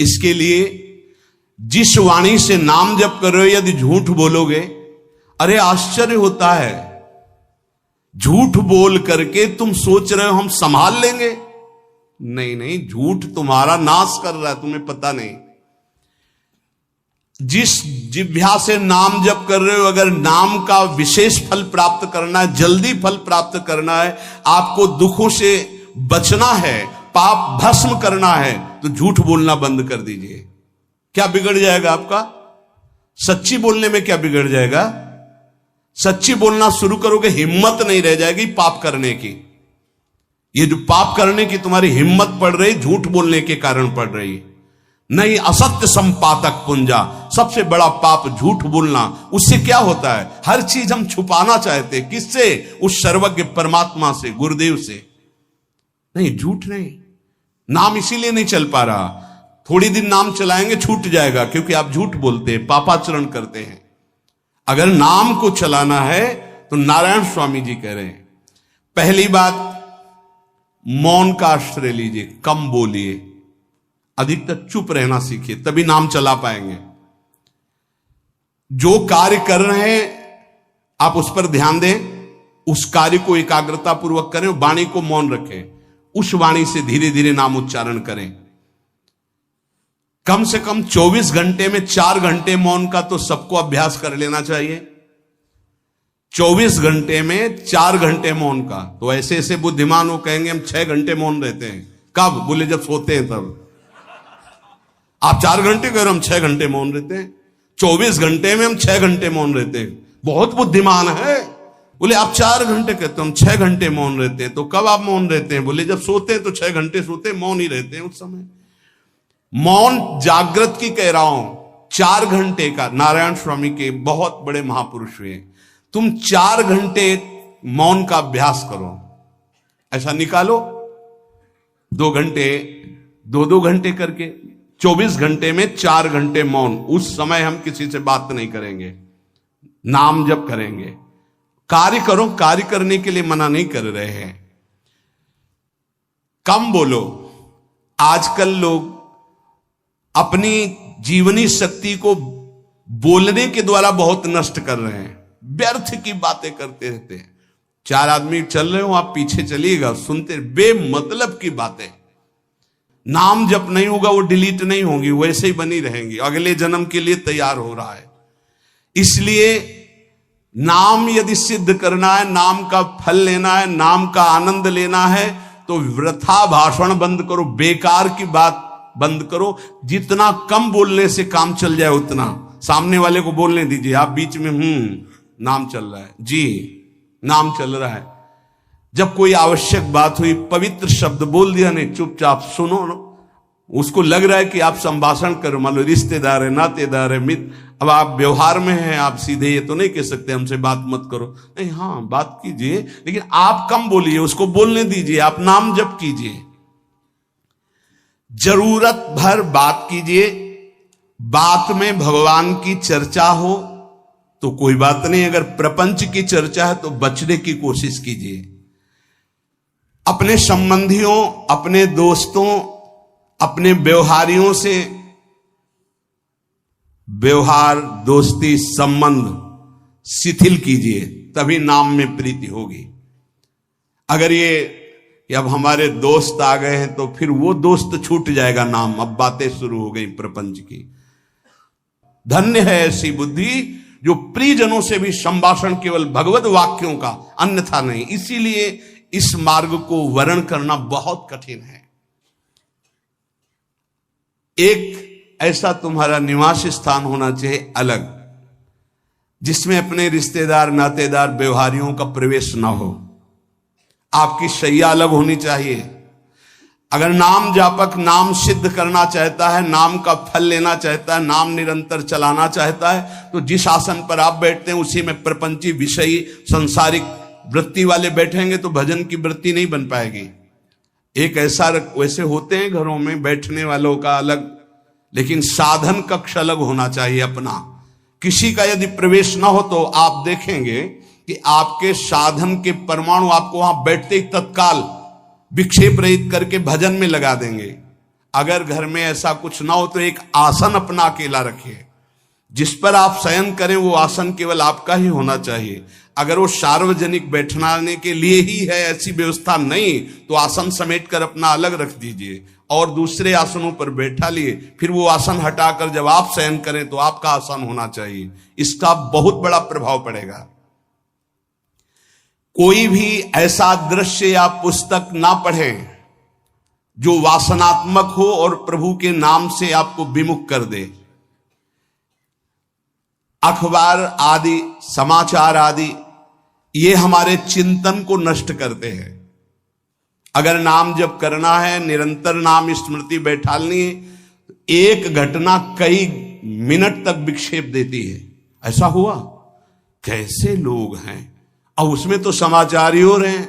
इसके लिए जिस वाणी से नाम जप कर रहे हो यदि झूठ बोलोगे, अरे आश्चर्य होता है, झूठ बोल करके तुम सोच रहे हो हम संभाल लेंगे। नहीं नहीं, झूठ तुम्हारा नाश कर रहा है, तुम्हें पता नहीं। जिस जिह्वा से नाम जप कर रहे हो, अगर नाम का विशेष फल प्राप्त करना है, जल्दी फल प्राप्त करना है, आपको दुखों से बचना है, पाप भस्म करना है, तो झूठ बोलना बंद कर दीजिए। क्या बिगड़ जाएगा आपका? सच्ची बोलने में क्या बिगड़ जाएगा? सच्ची बोलना शुरू करोगे, हिम्मत नहीं रह जाएगी पाप करने की। ये जो पाप करने की तुम्हारी हिम्मत पड़ रही, झूठ बोलने के कारण पड़ रही। नहीं, असत्य संपातक पुंजा, सबसे बड़ा पाप झूठ बोलना। उससे क्या होता है? हर चीज हम छुपाना चाहते, किससे? उस सर्वज्ञ परमात्मा से, गुरुदेव से। नहीं, झूठ नहीं। नाम इसीलिए नहीं चल पा रहा, थोड़ी दिन नाम चलाएंगे छूट जाएगा, क्योंकि आप झूठ बोलते हैं, पापाचरण करते हैं। अगर नाम को चलाना है तो नारायण स्वामी जी कह रहे हैं, पहली बात मौन का आश्रय लीजिए, कम बोलिए, अधिकतर चुप रहना सीखिए, तभी नाम चला पाएंगे। जो कार्य कर रहे हैं आप उस पर ध्यान दें, उस कार्य को एकाग्रता पूर्वक करें, वाणी को मौन रखें, उस वाणी से धीरे धीरे नाम उच्चारण करें। कम से कम 24 घंटे में 4 घंटे मौन का तो सबको अभ्यास कर लेना चाहिए। 24 घंटे में 4 घंटे मौन का। तो ऐसे ऐसे बुद्धिमान हो कहेंगे हम 6 घंटे मौन रहते हैं। कब? बोले जब सोते हैं तब। आप 4 घंटे कह रहे हो, हम 6 घंटे मौन रहते हैं। 24 घंटे में हम 6 घंटे मौन रहते हैं, बहुत बुद्धिमान है। बोले आप 4 घंटे कहते हो, हम 6 घंटे मौन रहते हैं। तो कब आप मौन रहते हैं? बोले जब सोते हैं तो 6 घंटे सोते हैं, मौन ही रहते हैं उस समय। मौन जागृत की कह रहा हूं, 4 घंटे का। नारायण स्वामी के बहुत बड़े महापुरुष हुए, तुम 4 घंटे मौन का अभ्यास करो, ऐसा निकालो 2 घंटे, 2 घंटे करके 24 घंटे में 4 घंटे मौन। उस समय हम किसी से बात नहीं करेंगे, नाम जप करेंगे। कार्य करो, कार्य करने के लिए मना नहीं कर रहे हैं। कम बोलो। आजकल लोग अपनी जीवनी शक्ति को बोलने के द्वारा बहुत नष्ट कर रहे हैं, व्यर्थ की बातें करते रहते हैं। 4 आदमी चल रहे हो, आप पीछे चलिएगा, सुनते, बेमतलब की बातें। नाम जप नहीं होगा, वो डिलीट नहीं होंगी, वैसे ही बनी रहेंगी, अगले जन्म के लिए तैयार हो रहा है। इसलिए नाम यदि सिद्ध करना है, नाम का फल लेना है, नाम का आनंद लेना है, तो वृथा भाषण बंद करो, बेकार की बात बंद करो। जितना कम बोलने से काम चल जाए उतना। सामने वाले को बोलने दीजिए, आप बीच में नाम चल रहा है जी, नाम चल रहा है। जब कोई आवश्यक बात हुई, पवित्र शब्द बोल दिया, नहीं चुपचाप सुनो। उसको लग रहा है कि आप संभाषण करो, मान लो रिश्तेदार है, नातेदार है, मित्र, अब आप व्यवहार में हैं, आप सीधे ये तो नहीं कह सकते हमसे बात मत करो, नहीं, हाँ बात कीजिए, लेकिन आप कम बोलिए, उसको बोलने दीजिए, आप नाम जप कीजिए, जरूरत भर बात कीजिए। बात में भगवान की चर्चा हो तो कोई बात नहीं, अगर प्रपंच की चर्चा है तो बचने की कोशिश कीजिए। अपने संबंधियों, अपने दोस्तों, अपने व्यवहारियों से व्यवहार, दोस्ती, संबंध शिथिल कीजिए, तभी नाम में प्रीति होगी। अगर ये कि अब हमारे दोस्त आ गए हैं तो फिर वो दोस्त छूट जाएगा नाम, अब बातें शुरू हो गई प्रपंच की। धन्य है ऐसी बुद्धि जो प्रियजनों से भी संभाषण केवल भगवत वाक्यों का, अन्यथा नहीं। इसीलिए इस मार्ग को वर्ण करना बहुत कठिन है। एक ऐसा तुम्हारा निवास स्थान होना चाहिए अलग, जिसमें अपने रिश्तेदार, नातेदार, व्यवहारियों का प्रवेश ना हो। आपकी शैया अलग होनी चाहिए। अगर नाम जापक नाम सिद्ध करना चाहता है, नाम का फल लेना चाहता है, नाम निरंतर चलाना चाहता है, तो जिस आसन पर आप बैठते हैं उसी में प्रपंची, विषयी, सांसारिक वृत्ति वाले बैठेंगे तो भजन की वृत्ति नहीं बन पाएगी। एक ऐसा, वैसे होते हैं घरों में बैठने वालों का अलग, लेकिन साधन कक्ष अलग होना चाहिए अपना। किसी का यदि प्रवेश ना हो तो आप देखेंगे कि आपके साधन के परमाणु आपको वहां बैठते ही तत्काल विक्षेप रहित करके भजन में लगा देंगे। अगर घर में ऐसा कुछ ना हो तो एक आसन अपना अकेला रखिए, जिस पर आप शयन करें वो आसन केवल आपका ही होना चाहिए। अगर वो सार्वजनिक बैठने के लिए ही है, ऐसी व्यवस्था नहीं, तो आसन समेट कर अपना अलग रख दीजिए और दूसरे आसनों पर बैठा लिए। फिर वो आसन हटाकर जब आप शयन करें तो आपका आसन होना चाहिए। इसका बहुत बड़ा प्रभाव पड़ेगा। कोई भी ऐसा दृश्य या पुस्तक ना पढ़ें जो वासनात्मक हो और प्रभु के नाम से आपको विमुख कर दे। अखबार आदि, समाचार आदि, ये हमारे चिंतन को नष्ट करते हैं। अगर नाम जप करना है, निरंतर नाम स्मृति बैठालनी है, एक घटना कई मिनट तक विक्षेप देती है। ऐसा हुआ, कैसे लोग हैं। अब उसमें तो समाचार ही हो रहे हैं,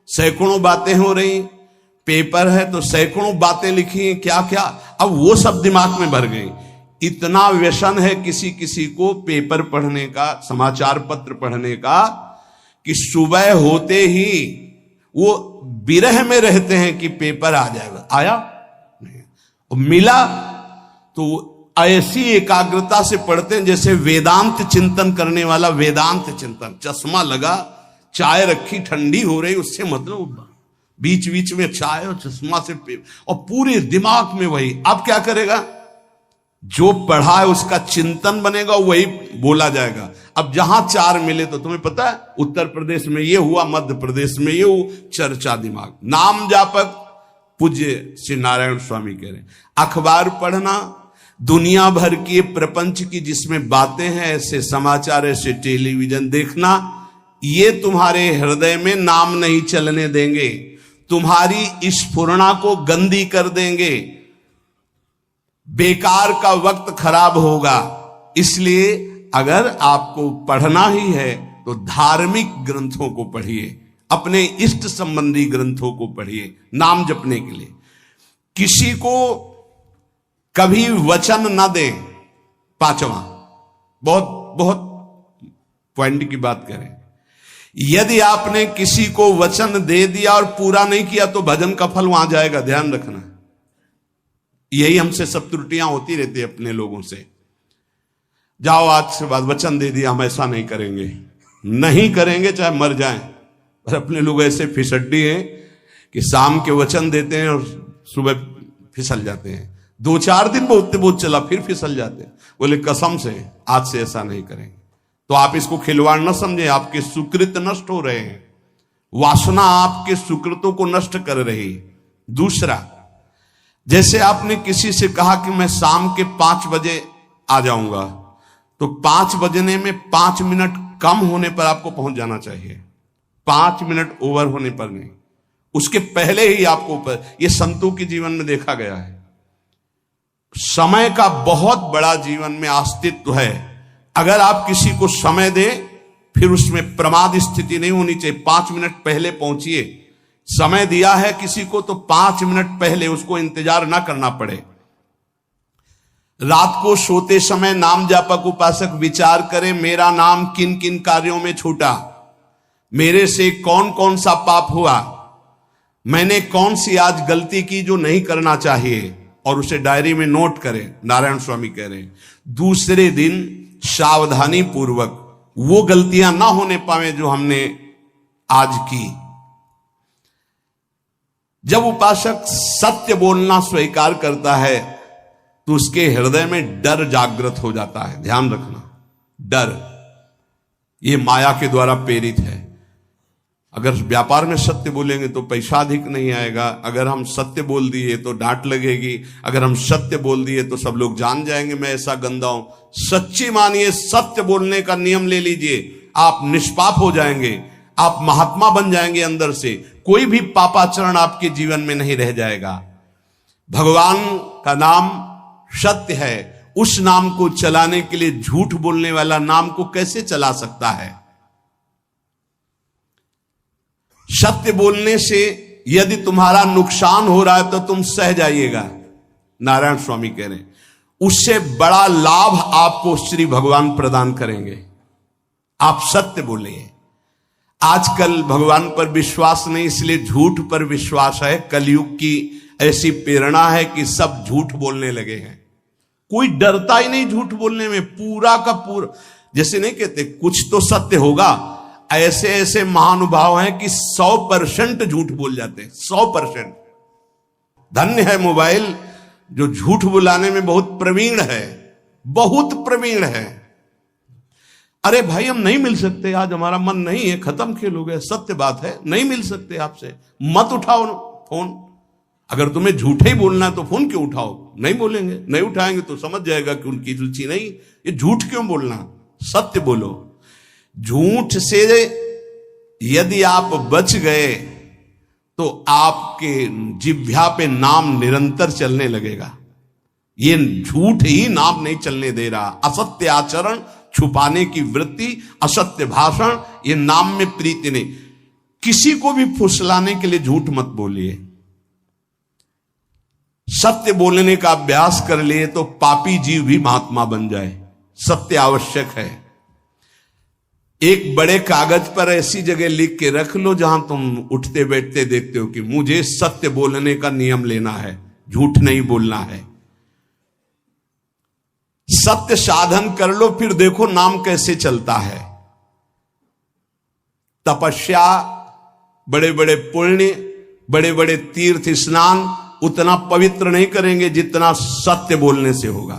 सैकड़ों बातें हो रही, पेपर है तो सैकड़ों बातें लिखी हैं, क्या क्या। अब वो सब दिमाग में भर गई। इतना व्यसन है किसी किसी को पेपर पढ़ने का, समाचार पत्र पढ़ने का, कि सुबह होते ही वो विरह में रहते हैं कि पेपर आ जाएगा। आया नहीं, मिला तो ऐसी एकाग्रता से पढ़ते हैं जैसे वेदांत चिंतन करने वाला वेदांत चिंतन। चश्मा लगा, चाय रखी, ठंडी हो रही, उससे मतलब बीच बीच में चाय और चश्मा से और पूरे दिमाग में वही। अब क्या करेगा, जो पढ़ा है उसका चिंतन बनेगा, वही बोला जाएगा। अब जहां चार मिले तो तुम्हें पता है, उत्तर प्रदेश में ये हुआ, मध्य प्रदेश में ये हुआ, चर्चा दिमाग। नाम जापक पूज्य श्री नारायण स्वामी कह रहे हैं, अखबार पढ़ना, दुनिया भर के प्रपंच की जिसमें बातें हैं, ऐसे समाचार, ऐसे टेलीविजन देखना, ये तुम्हारे हृदय में नाम नहीं चलने देंगे, तुम्हारी स्फुरणा को गंदी कर देंगे, बेकार का वक्त खराब होगा। इसलिए अगर आपको पढ़ना ही है तो धार्मिक ग्रंथों को पढ़िए, अपने इष्ट संबंधी ग्रंथों को पढ़िए नाम जपने के लिए। किसी को कभी वचन न दें। पांचवा, बहुत बहुत पॉइंट की बात करें, यदि आपने किसी को वचन दे दिया और पूरा नहीं किया तो भजन का फल वहां जाएगा, ध्यान रखना। यही हमसे सब त्रुटियां होती रहती है अपने लोगों से। जाओ आज से बाद वचन दे दिया, हम ऐसा नहीं करेंगे, नहीं करेंगे चाहे मर जाएं। और अपने लोग ऐसे फिसड्डी हैं कि शाम के वचन देते हैं और सुबह फिसल जाते हैं। 2-4 दिन बहुत चला, फिर फिसल जाते हैं। बोले कसम से आज से ऐसा नहीं करेंगे। तो आप इसको खिलवाड़ न समझे, आपके सुकृत नष्ट हो रहे हैं, वासना आपके सुकृतों को नष्ट कर रही। दूसरा, जैसे आपने किसी से कहा कि मैं शाम के 5 बजे आ जाऊंगा, तो 5 बजने में 5 मिनट कम होने पर आपको पहुंच जाना चाहिए, 5 मिनट ओवर होने पर नहीं, उसके पहले ही आपको ऊपर। यह संतों के जीवन में देखा गया है। समय का बहुत बड़ा जीवन में अस्तित्व है। अगर आप किसी को समय दें, फिर उसमें प्रमाद स्थिति नहीं होनी चाहिए। 5 मिनट पहले पहुंचिए। समय दिया है किसी को तो 5 मिनट पहले उसको इंतजार ना करना पड़े। रात को सोते समय नाम जापक उपासक विचार करें, मेरा नाम किन किन कार्यों में छूटा, मेरे से कौन कौन सा पाप हुआ, मैंने कौन सी आज गलती की जो नहीं करना चाहिए, और उसे डायरी में नोट करें। नारायण स्वामी कह रहे हैं दूसरे दिन सावधानी पूर्वक वो गलतियां ना होने पावे जो हमने आज की। जब उपासक सत्य बोलना स्वीकार करता है तो उसके हृदय में डर जागृत हो जाता है। ध्यान रखना, डर ये माया के द्वारा प्रेरित है। अगर व्यापार में सत्य बोलेंगे तो पैसा अधिक नहीं आएगा, अगर हम सत्य बोल दिए तो डांट लगेगी, अगर हम सत्य बोल दिए तो सब लोग जान जाएंगे मैं ऐसा गंदा हूं। सच्ची मानिए, सत्य बोलने का नियम ले लीजिए, आप निष्पाप हो जाएंगे, आप महात्मा बन जाएंगे अंदर से। कोई भी पापाचरण आपके जीवन में नहीं रह जाएगा। भगवान का नाम सत्य है, उस नाम को चलाने के लिए झूठ बोलने वाला नाम को कैसे चला सकता है। सत्य बोलने से यदि तुम्हारा नुकसान हो रहा है तो तुम सह जाइएगा। नारायण स्वामी कह रहे हैं उससे बड़ा लाभ आपको श्री भगवान प्रदान करेंगे। आप सत्य बोलिए। आजकल भगवान पर विश्वास नहीं, इसलिए झूठ पर विश्वास है। कलयुग की ऐसी प्रेरणा है कि सब झूठ बोलने लगे हैं। कोई डरता ही नहीं झूठ बोलने में, पूरा का पूरा। जैसे नहीं कहते कुछ तो सत्य होगा, ऐसे ऐसे महानुभाव हैं कि 100% झूठ बोल जाते हैं, 100%। धन्य है मोबाइल जो झूठ बुलाने में बहुत प्रवीण है, बहुत प्रवीण है। अरे भाई हम नहीं मिल सकते, आज हमारा मन नहीं है, खत्म खेल हो गया, सत्य बात है, नहीं मिल सकते आपसे, मत उठाओ फोन। अगर तुम्हें झूठे ही बोलना है तो फोन क्यों उठाओ? नहीं बोलेंगे, नहीं उठाएंगे तो समझ जाएगा कि उनकी रुचि नहीं। ये झूठ क्यों बोलना, सत्य बोलो। झूठ से यदि आप बच गए तो आपके जिह्वा पे नाम निरंतर चलने लगेगा। ये झूठ ही नाम नहीं चलने दे रहा। असत्य आचरण, छुपाने की वृत्ति, असत्य भाषण, ये नाम में प्रीति नहीं। किसी को भी फुसलाने के लिए झूठ मत बोलिए। सत्य बोलने का अभ्यास कर लिए तो पापी जीव भी महात्मा बन जाए। सत्य आवश्यक है। एक बड़े कागज पर ऐसी जगह लिख के रख लो जहां तुम उठते बैठते देखते हो कि मुझे सत्य बोलने का नियम लेना है, झूठ नहीं बोलना है। सत्य साधन कर लो, फिर देखो नाम कैसे चलता है। तपस्या, बड़े बड़े पुण्य, बड़े बड़े तीर्थ स्नान उतना पवित्र नहीं करेंगे जितना सत्य बोलने से होगा।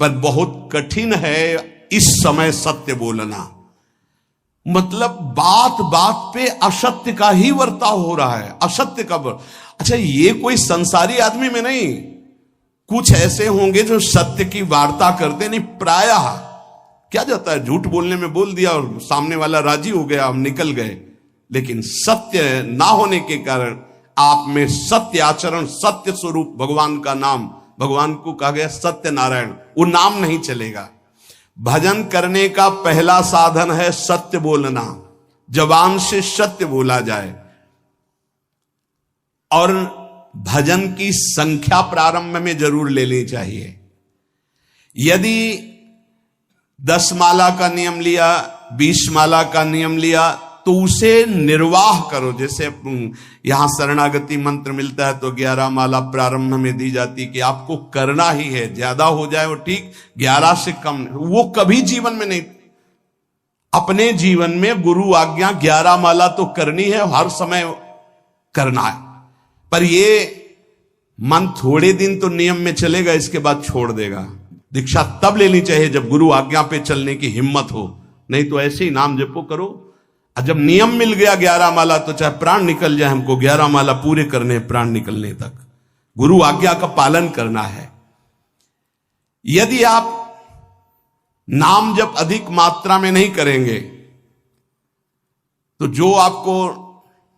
पर बहुत कठिन है इस समय सत्य बोलना। मतलब बात बात पे असत्य का ही वर्ताव हो रहा है, असत्य का अच्छा, ये कोई संसारी आदमी में नहीं, कुछ ऐसे होंगे जो सत्य की वार्ता करते नहीं। प्रायः क्या जाता है, झूठ बोलने में बोल दिया और सामने वाला राजी हो गया, हम निकल गए। लेकिन सत्य ना होने के कारण आप में सत्य आचरण, सत्य स्वरूप भगवान का नाम, भगवान को कहा गया सत्य नारायण, वो नाम नहीं चलेगा। भजन करने का पहला साधन है सत्य बोलना, जबान से सत्य बोला जाए। और भजन की संख्या प्रारंभ में जरूर लेनी चाहिए। यदि 10 माला का नियम लिया, 20 माला का नियम लिया, तो उसे निर्वाह करो। जैसे यहां शरणागति मंत्र मिलता है तो 11 माला प्रारंभ में दी जाती कि आपको करना ही है, ज्यादा हो जाए वो ठीक, 11 से कम वो कभी जीवन में नहीं। अपने जीवन में गुरु आज्ञा 11 माला तो करनी है, हर समय करना है। पर ये मन थोड़े दिन तो नियम में चलेगा, इसके बाद छोड़ देगा। दीक्षा तब लेनी चाहिए जब गुरु आज्ञा पे चलने की हिम्मत हो, नहीं तो ऐसे ही नाम जपो करो। और जब नियम मिल गया 11 माला तो चाहे प्राण निकल जाए, हमको 11 माला पूरे करने, प्राण निकलने तक गुरु आज्ञा का पालन करना है। यदि आप नाम जब अधिक मात्रा में नहीं करेंगे तो जो आपको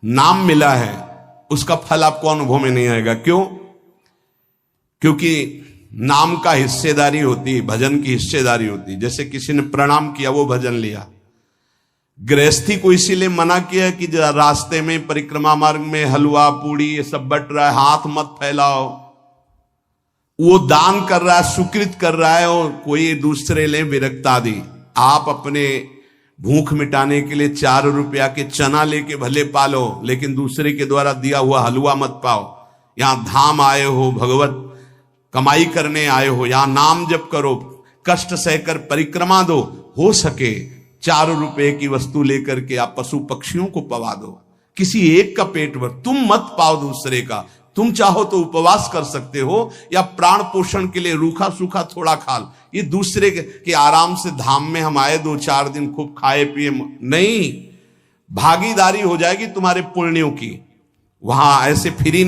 नाम मिला है उसका फल आपको अनुभव में नहीं आएगा। क्यों? क्योंकि नाम का हिस्सेदारी होती, भजन की हिस्सेदारी होती। जैसे किसी ने प्रणाम किया, वो भजन लिया। गृहस्थी को इसीलिए मना किया कि रास्ते में परिक्रमा मार्ग में हलवा पूड़ी ये सब बट रहा है, हाथ मत फैलाओ। वो दान कर रहा है, सुकृत कर रहा है, और कोई दूसरे ले विरक्त आदि। आप अपने भूख मिटाने के लिए 4 रुपया के चना लेके भले पालो, लेकिन दूसरे के द्वारा दिया हुआ हलवा मत पाओ। यहां धाम आए हो, भगवत कमाई करने आए हो, यहां नाम जप करो, कष्ट सहकर परिक्रमा दो। हो सके 4 रुपए की वस्तु लेकर के आप पशु पक्षियों को पवा दो, किसी एक का पेट भर, तुम मत पाओ दूसरे का। तुम चाहो तो उपवास कर सकते हो या प्राण पोषण के लिए रूखा सूखा थोड़ा खा लो। ये दूसरे के आराम से धाम में हम आए 2-4 दिन खूब खाए पिए नहीं, भागीदारी हो जाएगी तुम्हारे पुण्यों की। वहां ऐसे फ्री नहीं।